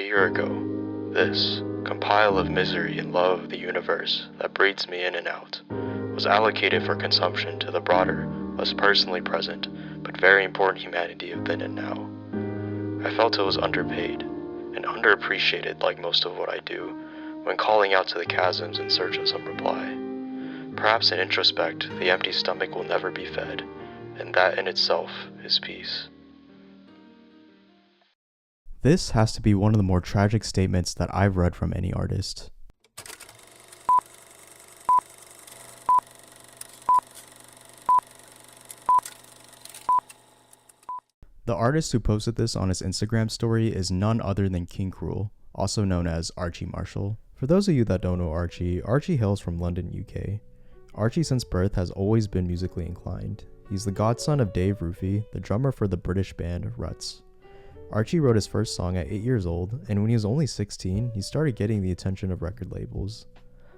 year ago, this compile of misery and love of the universe that breeds me in and out was allocated for consumption to the broader, less personally present, but very important humanity of then and now. I felt it was underpaid and underappreciated, like most of what I do, when calling out to the chasms in search of some reply. Perhaps in introspect, the empty stomach will never be fed, and that in itself is peace. This has to be one of the more tragic statements that I've read from any artist. The artist who posted this on his Instagram story is none other than King Krule, also known as Archie Marshall. For those of you that don't know Archie hails from London, UK. Archie since birth has always been musically inclined. He's the godson of Dave Rufy, the drummer for the British band Ruts. Archie wrote his first song at 8 years old, and when he was only 16, he started getting the attention of record labels.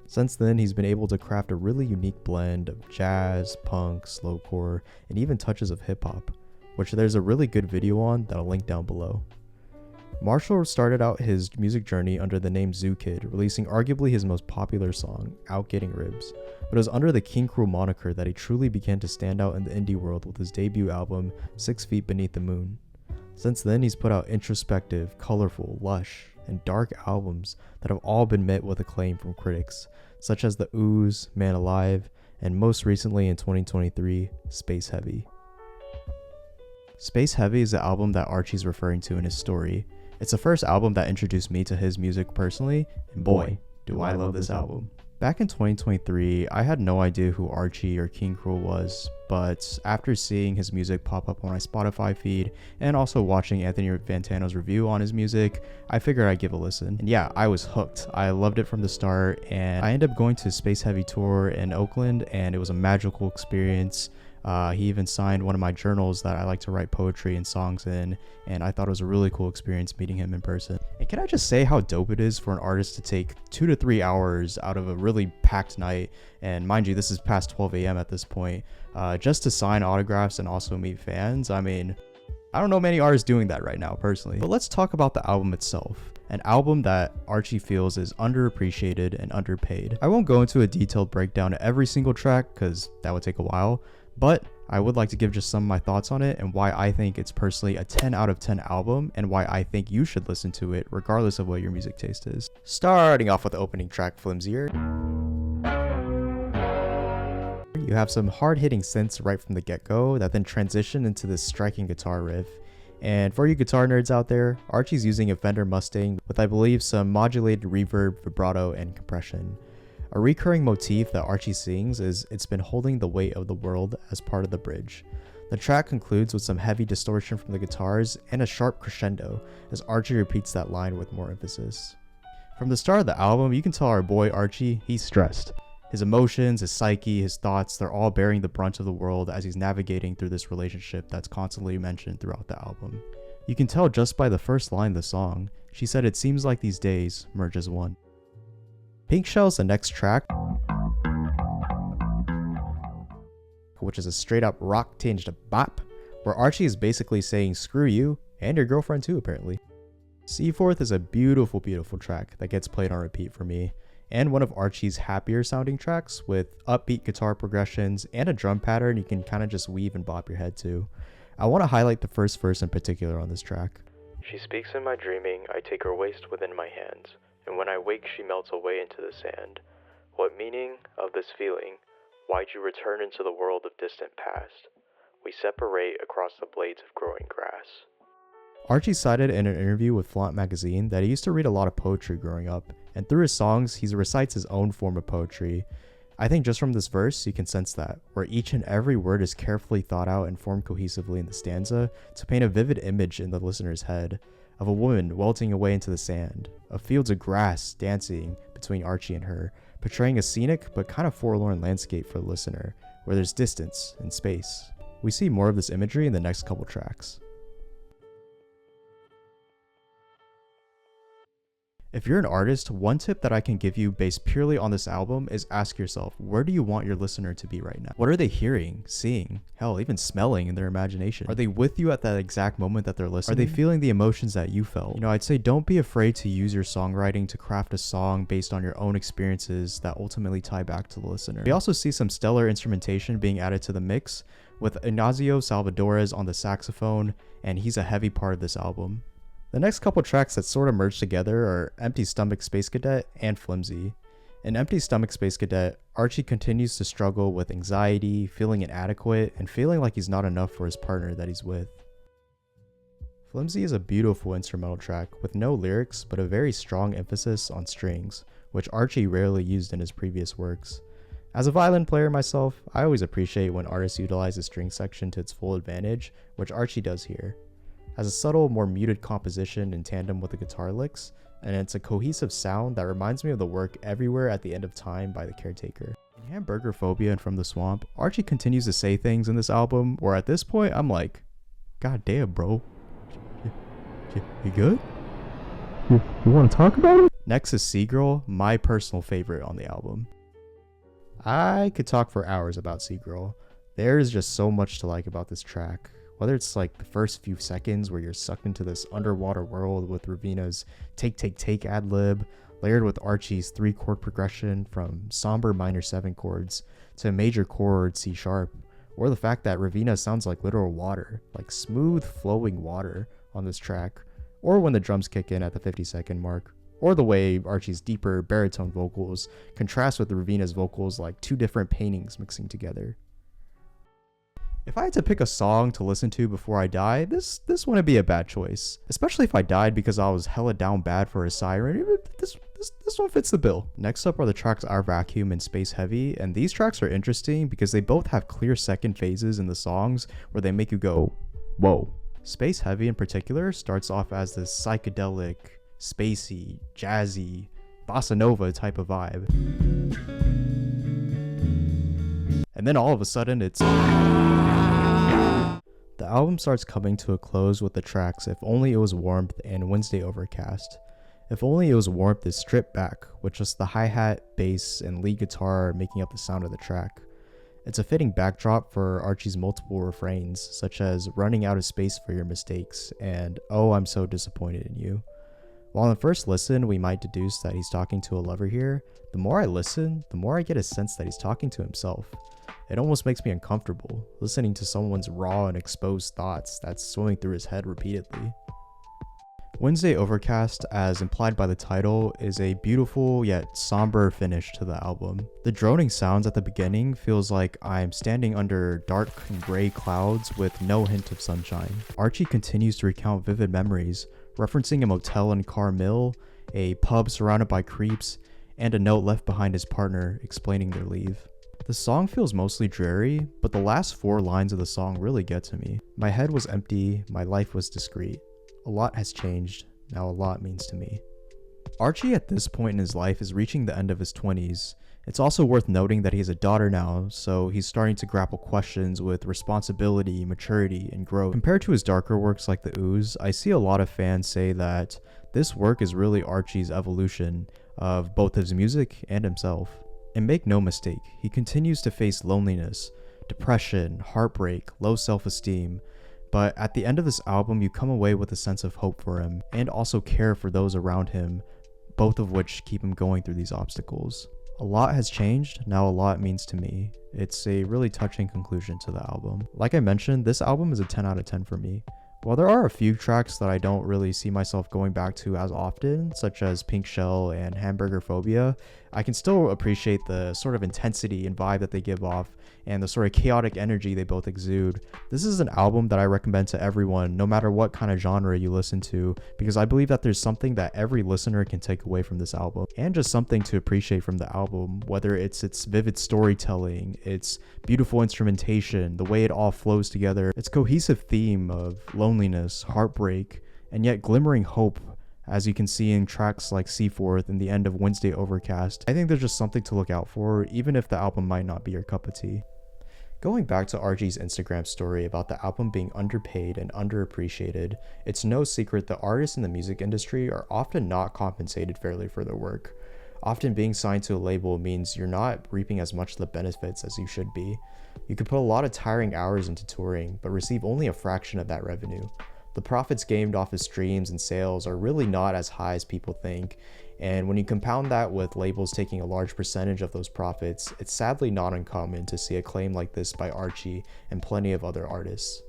Since then, he's been able to craft a really unique blend of jazz, punk, slowcore, and even touches of hip-hop, which there's a really good video on that I'll link down below. Marshall started out his music journey under the name Zoo Kid, releasing arguably his most popular song, Out Getting Ribs, but it was under the King Krule moniker that he truly began to stand out in the indie world with his debut album, 6 Feet Beneath the Moon. Since then, he's put out introspective, colorful, lush, and dark albums that have all been met with acclaim from critics, such as The Ooze, Man Alive, and most recently in 2023, Space Heavy. Space Heavy is the album that Archie's referring to in his story. It's the first album that introduced me to his music personally, and boy, do I love this album. Back in 2023, I had no idea who Archie or King Krule was, but after seeing his music pop up on my Spotify feed and also watching Anthony Fantano's review on his music, I figured I'd give a listen. And yeah, I was hooked. I loved it from the start, and I ended up going to Space Heavy tour in Oakland, and it was a magical experience. He even signed one of my journals that I like to write poetry and songs in, and I thought it was a really cool experience meeting him in person. And can I just say how dope it is for an artist to take 2 to 3 hours out of a really packed night, and mind you, this is past 12 a.m. at this point, just to sign autographs and also meet fans. I mean, I don't know many artists doing that right now, personally. But let's talk about the album itself. An album that Archie feels is underappreciated and underpaid. I won't go into a detailed breakdown of every single track, because that would take a while, but I would like to give just some of my thoughts on it and why I think it's personally a 10 out of 10 album and why I think you should listen to it regardless of what your music taste is. Starting off with the opening track, Flimsier. You have some hard-hitting synths right from the get-go that then transition into this striking guitar riff. And for you guitar nerds out there, Archie's using a Fender Mustang with, I believe, some modulated reverb, vibrato, and compression. A recurring motif that Archie sings is "It's been holding the weight of the world" as part of the bridge. The track concludes with some heavy distortion from the guitars and a sharp crescendo as Archie repeats that line with more emphasis. From the start of the album, you can tell our boy Archie, he's stressed. His emotions, his psyche, his thoughts, they're all bearing the brunt of the world as he's navigating through this relationship that's constantly mentioned throughout the album. You can tell just by the first line of the song. She said, "It seems like these days merge as one." Pink Shell's the next track, which is a straight up rock tinged bop, where Archie is basically saying screw you and your girlfriend too, apparently. Seaforth is a beautiful, beautiful track that gets played on repeat for me, and one of Archie's happier sounding tracks with upbeat guitar progressions and a drum pattern you can kind of just weave and bop your head to. I want to highlight the first verse in particular on this track. She speaks in my dreaming, I take her waist within my hands, and when I wake she melts away into the sand. What meaning of this feeling? Why'd you return into the world of distant past? We separate across the blades of growing grass. Archie cited in an interview with Flaunt magazine that he used to read a lot of poetry growing up, and through his songs he recites his own form of poetry. I think just from this verse you can sense that, where each and every word is carefully thought out and formed cohesively in the stanza to paint a vivid image in the listener's head of a woman welting away into the sand, of fields of grass dancing between Archie and her, portraying a scenic but kind of forlorn landscape for the listener, where there's distance and space. We see more of this imagery in the next couple tracks. If you're an artist, one tip that I can give you based purely on this album is ask yourself, where do you want your listener to be right now? What are they hearing, seeing, hell, even smelling in their imagination? Are they with you at that exact moment that they're listening? Are they feeling the emotions that you felt? You know, I'd say don't be afraid to use your songwriting to craft a song based on your own experiences that ultimately tie back to the listener. We also see some stellar instrumentation being added to the mix, with Ignacio Salvadores on the saxophone, and he's a heavy part of this album. The next couple tracks that sort of merge together are Empty Stomach Space Cadet and Flimsy. In Empty Stomach Space Cadet, Archie continues to struggle with anxiety, feeling inadequate, and feeling like he's not enough for his partner that he's with. Flimsy is a beautiful instrumental track with no lyrics but a very strong emphasis on strings, which Archie rarely used in his previous works. As a violin player myself, I always appreciate when artists utilize the string section to its full advantage, which Archie does here. Has a subtle, more muted composition in tandem with the guitar licks, and it's a cohesive sound that reminds me of the work Everywhere at the End of Time by The Caretaker. In Hamburger Phobia and From the Swamp, Archie continues to say things in this album where at this point I'm like, God damn, bro. You good? You want to talk about it? Next is Seagirl, my personal favorite on the album. I could talk for hours about Seagirl. There is just so much to like about this track. Whether it's like the first few seconds where you're sucked into this underwater world with Ravina's take ad-lib, layered with Archie's 3-chord progression from somber minor 7 chords to major chord C sharp, or the fact that Ravina sounds like literal water, like smooth flowing water on this track, or when the drums kick in at the 50-second mark, or the way Archie's deeper baritone vocals contrast with Ravina's vocals like two different paintings mixing together. If I had to pick a song to listen to before I die, this wouldn't be a bad choice. Especially if I died because I was hella down bad for a siren. This one fits the bill. Next up are the tracks Our Vacuum and Space Heavy, and these tracks are interesting because they both have clear second phases in the songs where they make you go, whoa. Space Heavy in particular starts off as this psychedelic, spacey, jazzy, bossa nova type of vibe. And then all of a sudden it's... The album starts coming to a close with the tracks If Only It Was Warmth and Wednesday Overcast. If Only It Was Warmth is stripped back, with just the hi-hat, bass, and lead guitar making up the sound of the track. It's a fitting backdrop for Archie's multiple refrains, such as Running Out of Space for Your Mistakes and Oh, I'm So Disappointed in You. While on first listen, we might deduce that he's talking to a lover here, the more I listen, the more I get a sense that he's talking to himself. It almost makes me uncomfortable, listening to someone's raw and exposed thoughts that's swimming through his head repeatedly. Wednesday Overcast, as implied by the title, is a beautiful yet somber finish to the album. The droning sounds at the beginning feels like I'm standing under dark and gray clouds with no hint of sunshine. Archie continues to recount vivid memories, referencing a motel in Carmill, a pub surrounded by creeps, and a note left behind his partner explaining their leave. The song feels mostly dreary, but the last 4 lines of the song really get to me. My head was empty, my life was discreet. A lot has changed, now a lot means to me. Archie at this point in his life is reaching the end of his 20s. It's also worth noting that he has a daughter now, so he's starting to grapple questions with responsibility, maturity, and growth. Compared to his darker works like The Ooze, I see a lot of fans say that this work is really Archie's evolution of both his music and himself. And make no mistake, he continues to face loneliness, depression, heartbreak, low self-esteem, but at the end of this album you come away with a sense of hope for him, and also care for those around him, both of which keep him going through these obstacles. A lot has changed, now a lot means to me. It's a really touching conclusion to the album. Like I mentioned, this album is a 10 out of 10 for me. While there are a few tracks that I don't really see myself going back to as often, such as Pink Shell and Hamburger Phobia, I can still appreciate the sort of intensity and vibe that they give off and the sort of chaotic energy they both exude. This is an album that I recommend to everyone, no matter what kind of genre you listen to, because I believe that there's something that every listener can take away from this album, and just something to appreciate from the album, whether it's its vivid storytelling, its beautiful instrumentation, the way it all flows together, its cohesive theme of loneliness, heartbreak, and yet glimmering hope, as you can see in tracks like Seaforth and the end of Wednesday Overcast. I think there's just something to look out for, even if the album might not be your cup of tea. Going back to Archie's Instagram story about the album being underpaid and underappreciated, it's no secret that artists in the music industry are often not compensated fairly for their work. Often being signed to a label means you're not reaping as much of the benefits as you should be. You could put a lot of tiring hours into touring, but receive only a fraction of that revenue. The profits gained off of streams and sales are really not as high as people think, and when you compound that with labels taking a large percentage of those profits, it's sadly not uncommon to see a claim like this by Archie and plenty of other artists.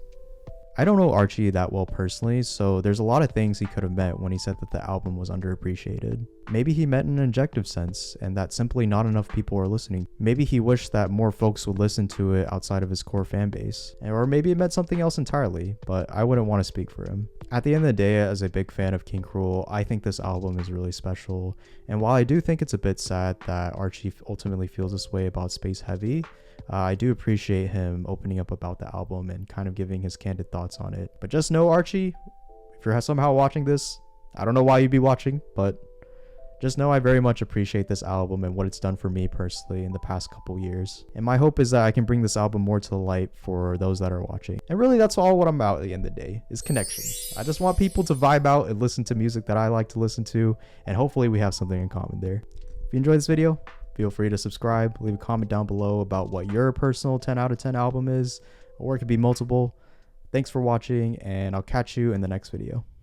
I don't know Archie that well personally, so there's a lot of things he could have meant when he said that the album was underappreciated. Maybe he meant in an objective sense, and that simply not enough people are listening. Maybe he wished that more folks would listen to it outside of his core fan base. Or maybe it meant something else entirely, but I wouldn't want to speak for him. At the end of the day, as a big fan of King Krule, I think this album is really special, and while I do think it's a bit sad that Archie ultimately feels this way about Space Heavy, I do appreciate him opening up about the album and kind of giving his candid thoughts on it. But just know, Archie, if you're somehow watching this, I don't know why you'd be watching, but just know I very much appreciate this album and what it's done for me personally in the past couple years. And my hope is that I can bring this album more to the light for those that are watching. And really, that's all what I'm about at the end of the day, is connection. I just want people to vibe out and listen to music that I like to listen to, and hopefully we have something in common there. If you enjoyed this video, feel free to subscribe, leave a comment down below about what your personal 10 out of 10 album is, or it could be multiple. Thanks for watching, and I'll catch you in the next video.